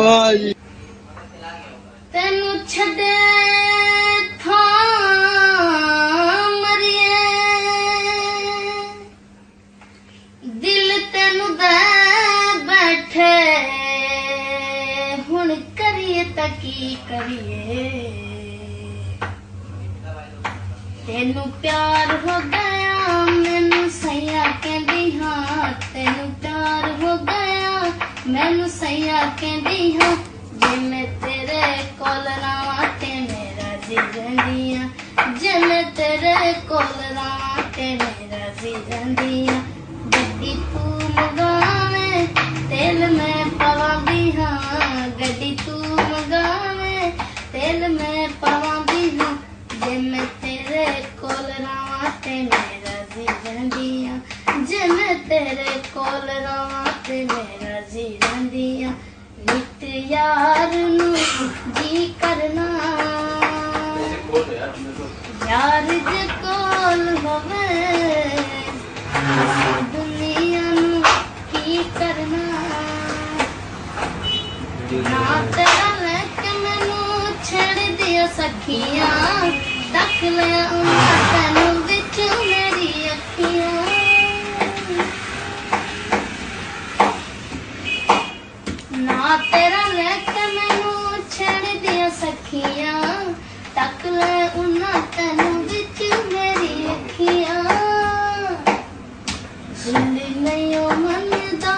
ਵਾਹ ਜੀ। ਤੈਨੂੰ ਛੱਡੇ ਥਾਂ ਮਰੀਏ ਦਿਲ ਤੈਨੂੰ ਦੇ ਬੈਠੇ ਹੁਣ ਕਰੀਏ ਤਾਂ ਕੀ ਕਰੀਏ ਤੈਨੂੰ ਪਿਆਰ ਹੋ ਗਿਆ ਮੈਨੂੰ ਸਈਆ ਕਹਿੰਦੀ ਹਾਂ ਤੈਨੂੰ ਪਿਆਰ ਹੋ ਗਿਆ ਮੈਨੂੰ ਸਈਆ ਕਹਿੰਦੀ ਹਾਂ ਜੇ ਮੈਂ ਤੇਰੇ ਕੋਲ ਰਵਾਂ ਤੇ ਮੇਰਾ ਜੀ ਜਾਂਦੀਆਂ ਜੇ ਮੈਂ ਤੇਰੇ ਕੋਲ ਰਵਾਂ ਤੇ ਮੇਰਾ ਜੀ ਜਾਂਦੀਆਂ ਗੱਡੀ ਤੂੰ ਮੰਗਾਵੇਂ ਤੇਲ ਮੈਂ ਪਵਾਂਦੀ ਹਾਂ ਗੱਡੀ ਤੂੰ ਮੰਗਾਵੇਂ ਤੇਲ ਮੈਂ ਪਵਾਂਦੀ ਹਾਂ ਜੇ ਮੈਂ ਤੇਰੇ ਕੋਲ ਰਵਾਂ ਤੇ ਮੇਰਾ ਜੀ ਜਾਂਦੀਆਂ ਜੇ ਮੈਂ ਤੇਰੇ ਕੋਲ ਰਵਾਂ ਤੇ ਮੇਰਾ ਜੀ ਜਾਂਦੀਆਂ ਨਿਤ यार नू जी करना यार जे कोल होवे दुनिया नू की करना ना तेरा लेके मैनू छेड़ दिया सखियां तक लिया उन्हां तैनू विच मेरी अखियां ना तेरा लेके मैनू छेड़ दिया सखियां तक ले उन्हां तैनू विच मेरी अखियां दिल नहीं मनदा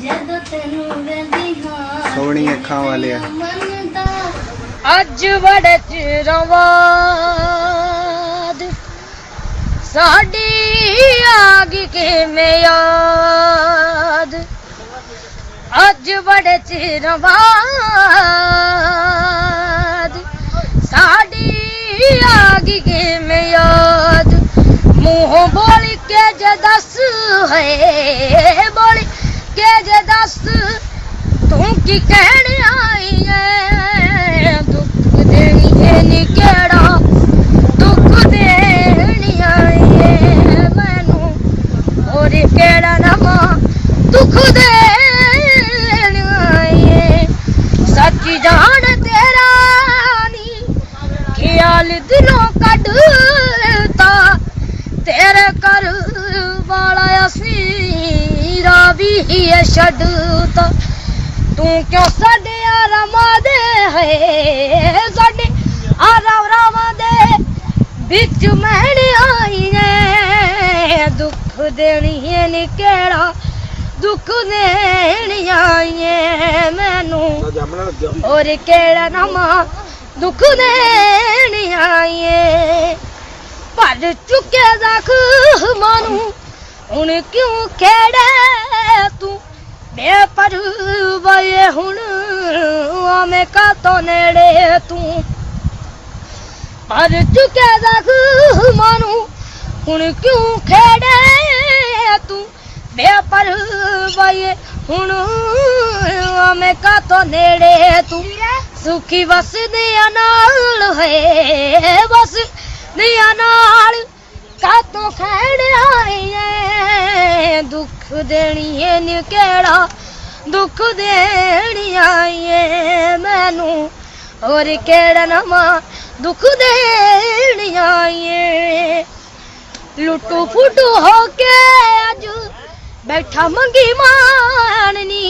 जदों तैनू वेंदी हां सोहणी अखां वाले मनदा अज बड़े चिरों बाद साडी आ गई किवें याद अज बड़े चिरों बाद साडी आ गई किवें याद मूंह बोल के जे दस है बोल के जे दस तू की कहने आई है दुख देनी है नी केड़ा दुख देनी आई है मैनू और केड़ा नवा दुख दे सच्ची जान तेरा नी ख्याल दिलों कढ़ता तेरे कर वाला असीरा भी है छड़ता तू क्यों साडे आरामा दे है साडे आरामा दे बिच मैंने आई है दुख देनी है नी केड़ा दुख देनी आई है मैनू और केड़ा नामा दुख देनी आई है भर चुके जख्मां नू हुण क्यों खेड़े तू बेपरवाह हुण आवें कातों नेड़े तू भर चुके जख्मां नू हुण क्यों खेड़े तू बेपरवाह हुण आवें कातों नेड़े तू सुखी बस दिया नाल है बस दिया नाल कातों खैड़ आई है दुख देनी है नी केड़ा दुख देनी आई है मैनू और केड़ा नवा दुख देनी आई है लुटू फुटू होके अज बैठा मंगी माननी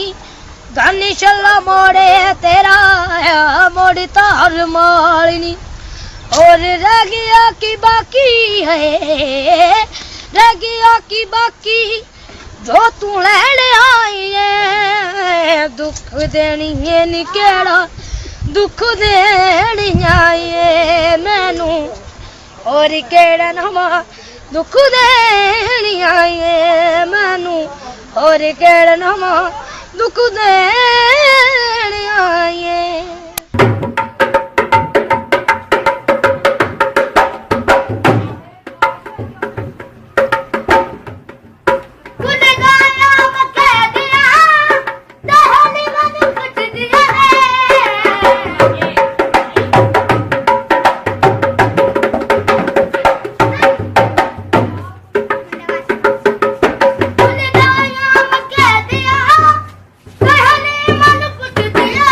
गानी चला मोड़े तेरा मोड़ तार मारनी और रह गया की बाकी है रह गया की बाकी जो तू लेने आई है दुख देनी है नी केड़ा दुख देनी आई है मैनू और केड़ा नवा दुख देनी आई है मैनू और केड़ा नवा दुख देनी आई है मन पुट दिया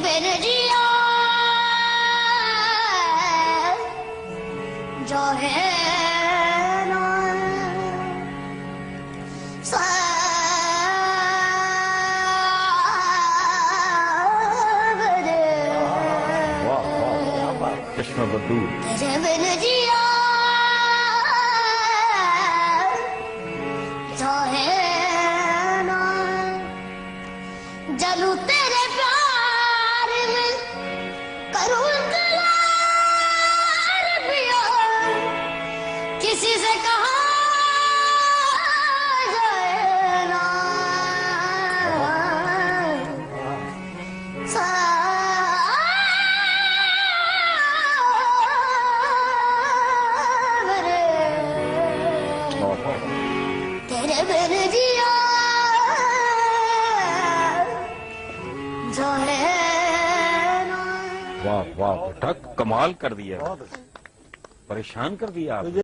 बिन जिया जो है ना कृष्ण बद्दू तेरे बिन जिया जो है ना जलू तेरे प्यार में करूँ इकरार पिया किसी से कहा जाए ना तेरे बिन जिया जो है ना वाह वाह बेटा कमाल कर दिया, परेशान कर दिया आपने।